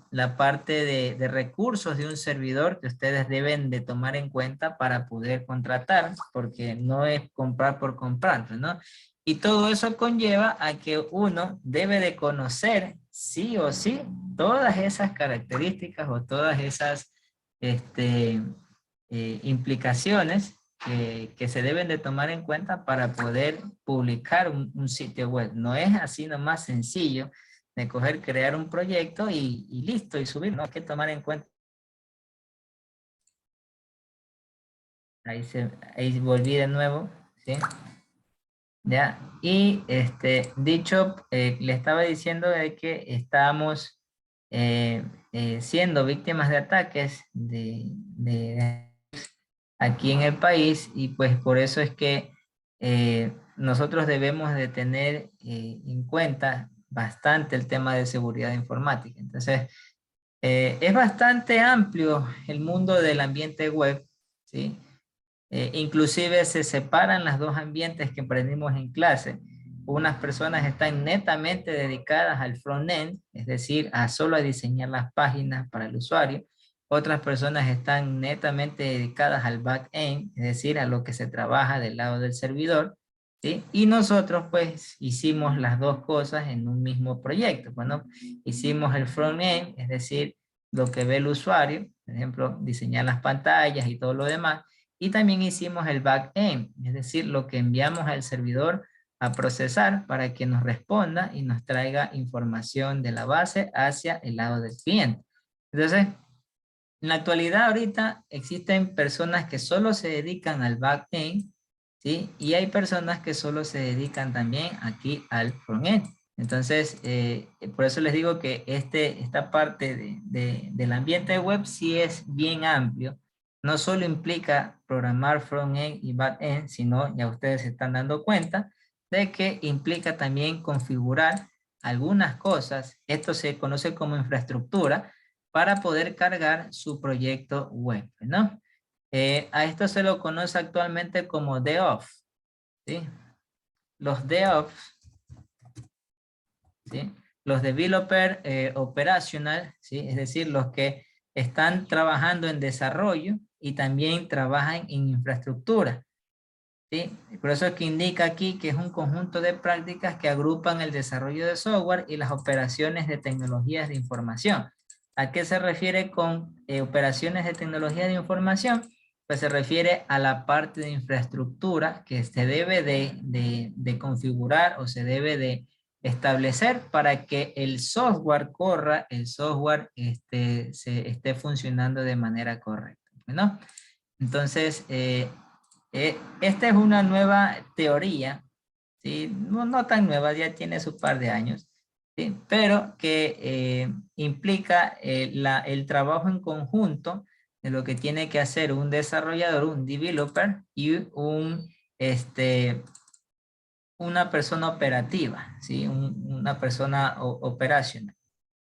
la parte de recursos de un servidor que ustedes deben de tomar en cuenta para poder contratar, porque no es comprar por comprar, ¿no? Y todo eso conlleva a que uno debe de conocer sí o sí todas esas características o todas esas implicaciones que se deben de tomar en cuenta para poder publicar un sitio web. No es así nomás sencillo de coger, crear un proyecto y listo, y subir. No hay que tomar en cuenta. Ahí volví de nuevo, ¿sí? Ya, y dicho, le estaba diciendo de que estábamos siendo víctimas de ataques aquí en el país y pues por eso es que nosotros debemos de tener en cuenta bastante el tema de seguridad informática. Entonces, es bastante amplio el mundo del ambiente web, ¿sí? Inclusive se separan los dos ambientes que aprendimos en clase. Unas personas están netamente dedicadas al front-end, es decir, a solo a diseñar las páginas para el usuario. Otras personas están netamente dedicadas al back-end, es decir, a lo que se trabaja del lado del servidor, ¿sí? Y nosotros pues hicimos las dos cosas en un mismo proyecto. Bueno, hicimos el front-end, es decir, lo que ve el usuario, por ejemplo, diseñar las pantallas y todo lo demás. Y también hicimos el back-end, es decir, lo que enviamos al servidor a procesar para que nos responda y nos traiga información de la base hacia el lado del cliente. Entonces, en la actualidad ahorita existen personas que solo se dedican al back-end, ¿sí? Y hay personas que solo se dedican también aquí al front-end. Entonces, por eso les digo que esta parte del ambiente web sí es bien amplio. No solo implica programar front-end y back-end, sino ya ustedes se están dando cuenta de que implica también configurar algunas cosas. Esto se conoce como infraestructura para poder cargar su proyecto web, ¿no? A esto se lo conoce actualmente como DevOps, ¿sí? Los DevOps, ¿sí? Los Developer Operational, ¿sí? Es decir, los que están trabajando en desarrollo y también trabajan en infraestructura, ¿sí? Por eso es que indica aquí que es un conjunto de prácticas que agrupan el desarrollo de software y las operaciones de tecnologías de información. ¿A qué se refiere con operaciones de tecnología de información? Pues se refiere a la parte de infraestructura que se debe de configurar o se debe de establecer para que el software corra, el software esté funcionando de manera correcta, ¿no? Entonces, esta es una nueva teoría, ¿sí? No tan nueva, ya tiene su par de años, ¿sí? Pero que implica el trabajo en conjunto de lo que tiene que hacer un desarrollador, un developer y una persona operativa, ¿sí? Una persona operacional,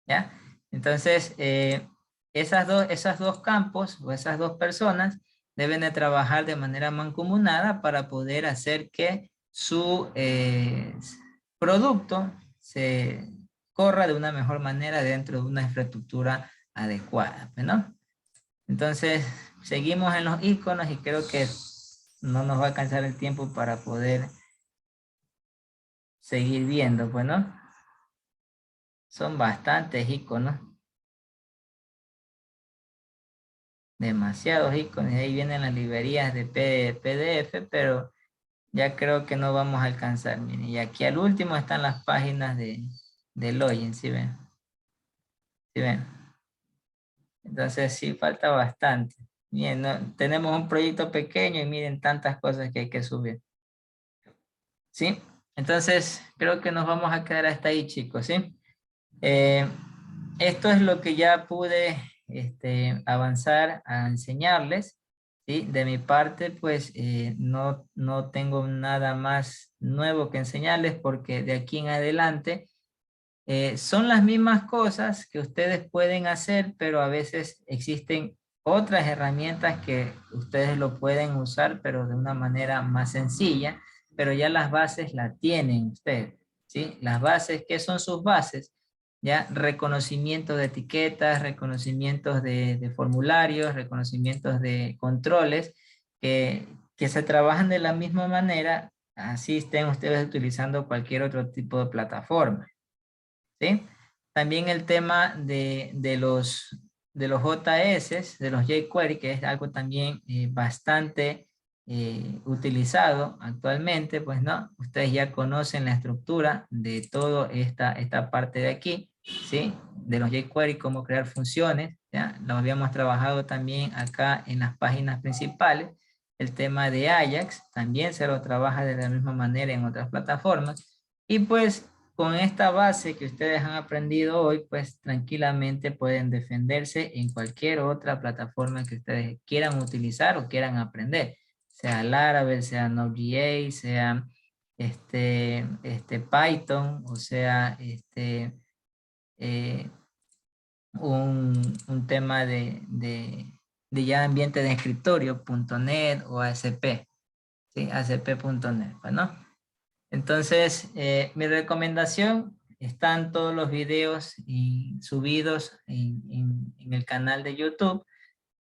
¿ya? Entonces, esos dos campos o esas dos personas deben de trabajar de manera mancomunada para poder hacer que su producto se corra de una mejor manera dentro de una infraestructura adecuada, ¿no? Entonces, seguimos en los iconos y creo que no nos va a alcanzar el tiempo para poder seguir viendo, pues, ¿no? Son bastantes iconos. Demasiados iconos, y ahí vienen las librerías de PDF, pero ya creo que no vamos a alcanzar. Miren, y aquí al último están las páginas de login, ¿sí ven? ¿Sí ven? Entonces sí, falta bastante. Bien, tenemos un proyecto pequeño y miren tantas cosas que hay que subir. ¿Sí? Entonces creo que nos vamos a quedar hasta ahí, chicos, ¿sí? Esto es lo que ya pude avanzar a enseñarles, ¿sí? De mi parte, pues no tengo nada más nuevo que enseñarles porque de aquí en adelante son las mismas cosas que ustedes pueden hacer, pero a veces existen otras herramientas que ustedes lo pueden usar, pero de una manera más sencilla, pero ya las bases las tienen ustedes, ¿sí? Las bases, ¿qué son sus bases? Ya reconocimiento de etiquetas, reconocimientos de formularios, reconocimientos de controles, que se trabajan de la misma manera, así estén ustedes utilizando cualquier otro tipo de plataforma, ¿sí? También el tema de los JS, de los jQuery, que es algo también bastante utilizado actualmente, pues no, ustedes ya conocen la estructura de toda esta parte de aquí, ¿sí? De los jQuery, cómo crear funciones, ¿ya? Lo habíamos trabajado también acá en las páginas principales. El tema de Ajax también se lo trabaja de la misma manera en otras plataformas. Y pues con esta base que ustedes han aprendido hoy, pues tranquilamente pueden defenderse en cualquier otra plataforma que ustedes quieran utilizar o quieran aprender, sea Laravel, sea Node.js, sea Python, o sea, eh, un tema de ya ambiente de escritorio, .NET o ASP, ¿sí? ASP.NET, bueno. Entonces, mi recomendación, están todos los videos subidos en el canal de YouTube,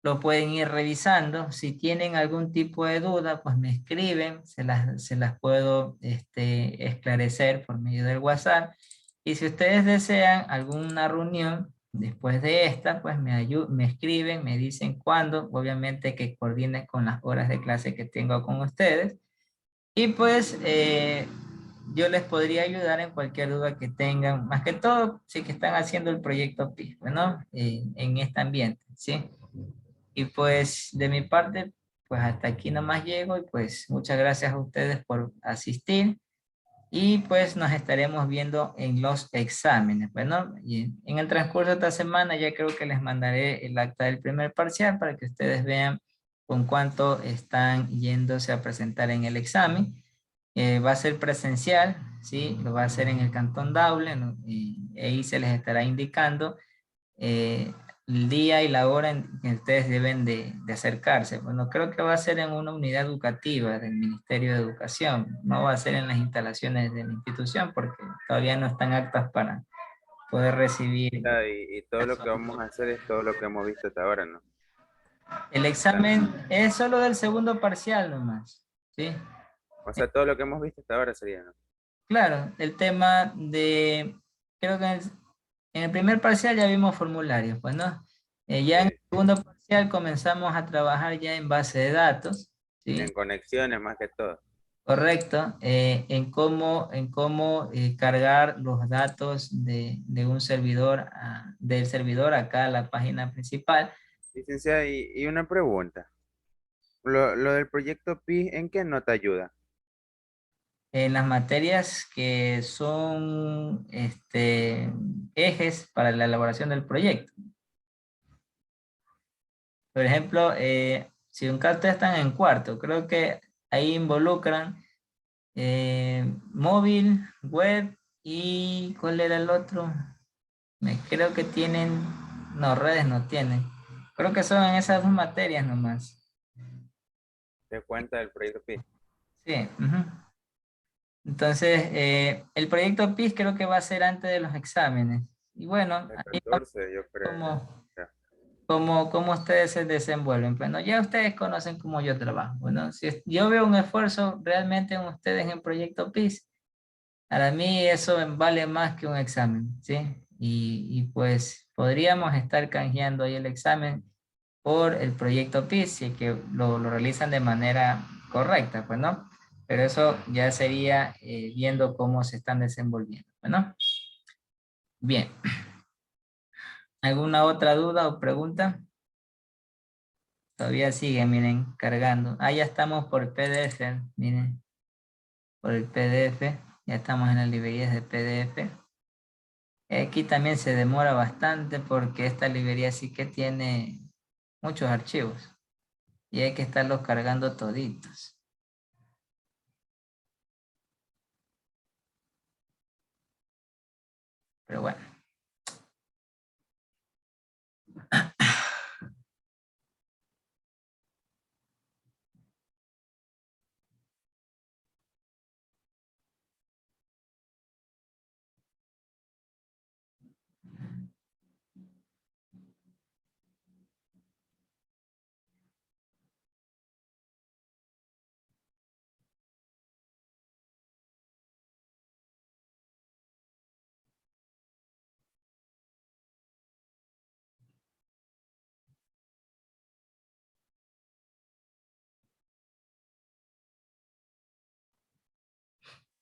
lo pueden ir revisando. Si tienen algún tipo de duda, pues me escriben, se las puedo esclarecer por medio del WhatsApp. Y si ustedes desean alguna reunión después de esta, pues me escriben, me dicen cuándo, obviamente que coordine con las horas de clase que tengo con ustedes. Y pues yo les podría ayudar en cualquier duda que tengan, más que todo si que están haciendo el proyecto PIS, ¿no? En este ambiente, ¿sí? Y pues de mi parte, pues hasta aquí nomás llego y pues muchas gracias a ustedes por asistir y pues nos estaremos viendo en los exámenes. Bueno, y en el transcurso de esta semana ya creo que les mandaré el acta del primer parcial para que ustedes vean con cuánto están yéndose a presentar en el examen. Va a ser presencial, ¿sí? Lo va a hacer en el Cantón Daule, ¿no? Y ahí se les estará indicando eh, el día y la hora en que ustedes deben de acercarse. Bueno, creo que va a ser en una unidad educativa del Ministerio de Educación, no va a ser en las instalaciones de la institución porque todavía no están aptas para poder recibir Y todo lo que vamos a hacer es todo lo que hemos visto hasta ahora, ¿no? el examen. Es solo del segundo parcial nomás, ¿sí? O sea, todo lo que hemos visto hasta ahora sería, ¿no? Claro, el tema de, creo que en el primer parcial ya vimos formularios, pues, ¿no? Ya en el Sí. segundo parcial comenzamos a trabajar ya en base de datos, ¿sí? En conexiones más que todo. Correcto, en cómo cargar los datos de un servidor, del servidor acá a la página principal. Licenciada, y una pregunta. Lo del proyecto PI, ¿en qué no te ayuda? En las materias que son ejes para la elaboración del proyecto. Por ejemplo, si un caso ustedes están en cuarto, creo que ahí involucran móvil, web y ¿cuál era el otro? Creo que tienen, no, redes no tienen. Creo que son en esas dos materias nomás. ¿Te cuenta del proyecto PI? Sí. Ujú. Entonces, el proyecto PIS creo que va a ser antes de los exámenes. Y bueno, El ahí vamos 14, yo creo. como Ya. cómo ustedes se desenvuelven. Bueno, ya ustedes conocen cómo yo trabajo. Bueno, si yo veo un esfuerzo realmente en ustedes en Proyecto PIS, para mí eso vale más que un examen, ¿sí? Y pues podríamos estar canjeando ahí el examen por el Proyecto PIS, si es que lo realizan de manera correcta, pues, ¿no? Pero eso ya sería viendo cómo se están desenvolviendo, ¿no? Bien. ¿Alguna otra duda o pregunta? Todavía sigue, miren, cargando. Ah, ya estamos por PDF, miren, por el PDF. Ya estamos en las librerías de PDF. Aquí también se demora bastante porque esta librería sí que tiene muchos archivos y hay que estarlos cargando toditos. Pero bueno.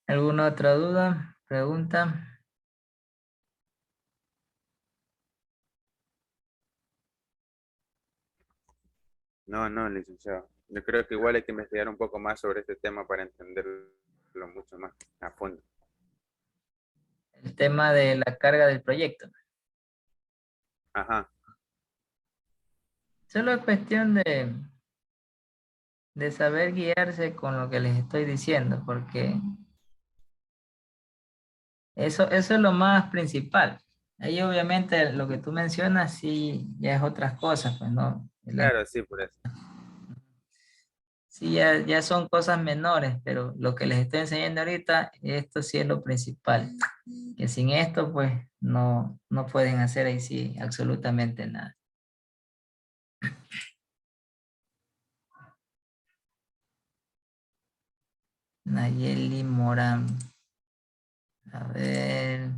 ¿Alguna otra duda? ¿Pregunta? No, no, licenciado. Yo creo que igual hay que investigar un poco más sobre este tema para entenderlo mucho más a fondo. El tema de la carga del proyecto. Ajá. Solo es cuestión de saber guiarse con lo que les estoy diciendo, porque Eso es lo más principal. Ahí obviamente lo que tú mencionas sí ya es otras cosas, pues no. Claro, sí, por eso. Sí, ya son cosas menores, pero lo que les estoy enseñando ahorita, esto sí es lo principal. Que sin esto, pues, no pueden hacer ahí sí absolutamente nada. Nayeli Morán. A ver.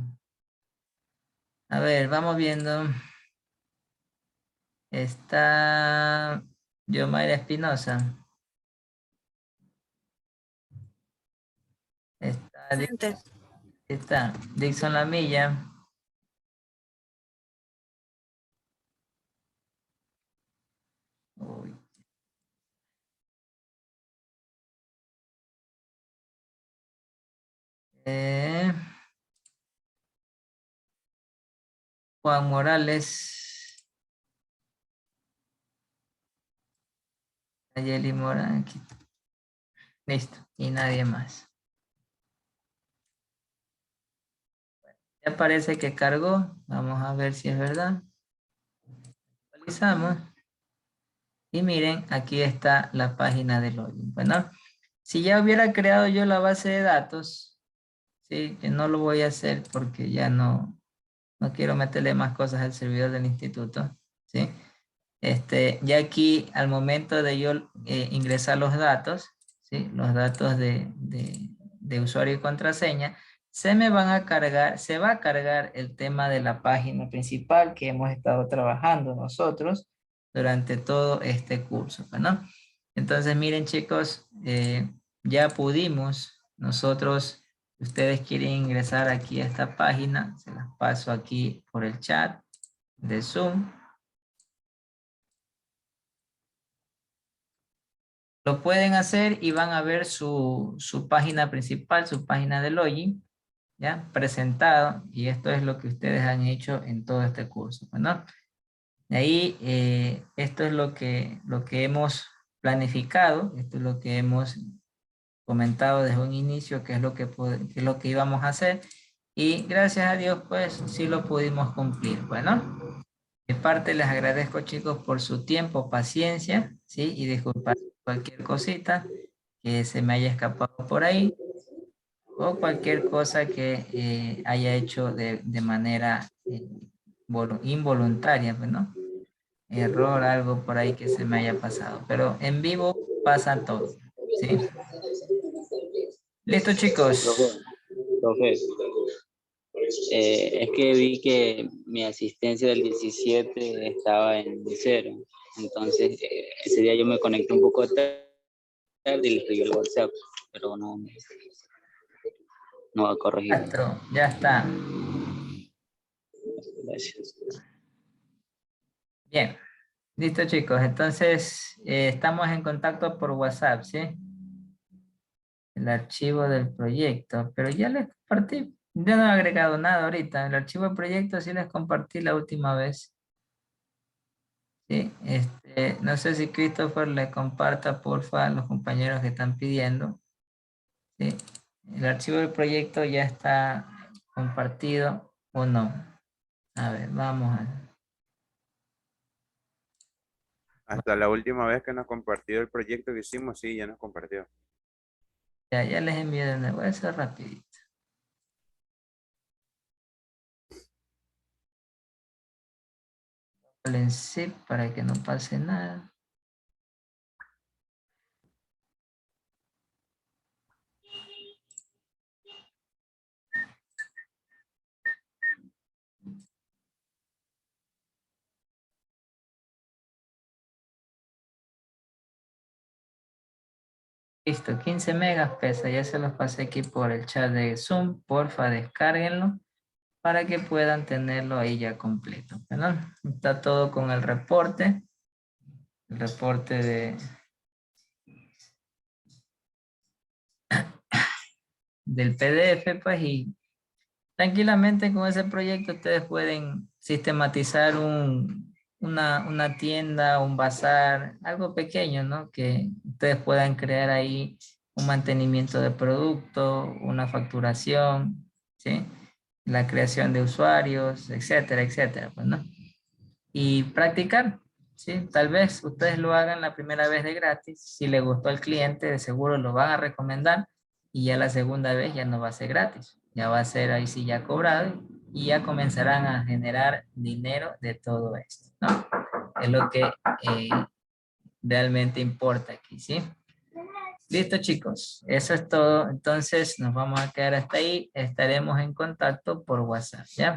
A ver, vamos viendo. Está Yomaira Espinosa. Está, Presente. está Dixon Lamilla. Uy. Eh, Juan Morales. Nayeli Morán. Aquí. Listo. Y nadie más. Ya parece que cargó. Vamos a ver si es verdad. Actualizamos. Y miren, aquí está la página de login. Bueno, si ya hubiera creado yo la base de datos, sí, que no lo voy a hacer porque ya no quiero meterle más cosas al servidor del instituto, ¿sí? Ya aquí, al momento de yo ingresar los datos, ¿sí? Los datos de usuario y contraseña, se me van a cargar, se va a cargar el tema de la página principal que hemos estado trabajando nosotros durante todo este curso, ¿no? Entonces, miren chicos, ya pudimos nosotros, si ustedes quieren ingresar aquí a esta página, se las paso aquí por el chat de Zoom. Lo pueden hacer y van a ver su página principal, su página de login, ¿ya? Presentado, y esto es lo que ustedes han hecho en todo este curso, ¿no? De ahí, esto es lo que hemos planificado, esto es lo que hemos comentado desde un inicio, que es que es lo que íbamos a hacer, y gracias a Dios, pues, sí lo pudimos cumplir, bueno. De mi parte, les agradezco, chicos, por su tiempo, paciencia, ¿sí? Y disculpar cualquier cosita que se me haya escapado por ahí o cualquier cosa que haya hecho de manera involuntaria, pues, ¿no? Error, algo por ahí que se me haya pasado. Pero en vivo pasa todo, ¿sí? Listo, Profe, chicos. profe, es que vi que mi asistencia del 17 estaba en 0. Entonces, ese día yo me conecté un poco tarde y le escribí el WhatsApp, pero no va a corregir. Ya está. Gracias. Bien. Listo, chicos. Entonces, estamos en contacto por WhatsApp, ¿sí? El archivo del proyecto. Pero ya les compartí. Yo no he agregado nada ahorita. El archivo del proyecto sí les compartí la última vez. ¿Sí? No sé si Christopher le comparta, porfa, a los compañeros que están pidiendo. ¿Sí? El archivo del proyecto ya está compartido o no. A ver, vamos a... Hasta la última vez que nos compartió el proyecto que hicimos, sí, ya nos compartió. Ya les envié de nuevo. Eso es rapidito. En zip para que no pase nada. Listo, 15 megas pesa, ya se los pasé aquí por el chat de Zoom, porfa descárguenlo para que puedan tenerlo ahí ya completo, ¿verdad? Está todo con el reporte del PDF, pues, y tranquilamente con ese proyecto ustedes pueden sistematizar una tienda, un bazar, algo pequeño, ¿no? Que ustedes puedan crear ahí un mantenimiento de producto, una facturación, ¿sí? la creación de usuarios, etcétera, etcétera, pues, ¿no? Y practicar, ¿sí? Tal vez ustedes lo hagan la primera vez de gratis, si le gustó al cliente, de seguro lo van a recomendar, y ya la segunda vez ya no va a ser gratis, ya va a ser ahí sí ya cobrado, y ya comenzarán a generar dinero de todo esto, ¿no? Es lo que realmente importa aquí, ¿sí? Listo, chicos, eso es todo. Entonces nos vamos a quedar hasta ahí. Estaremos en contacto por WhatsApp, ¿ya?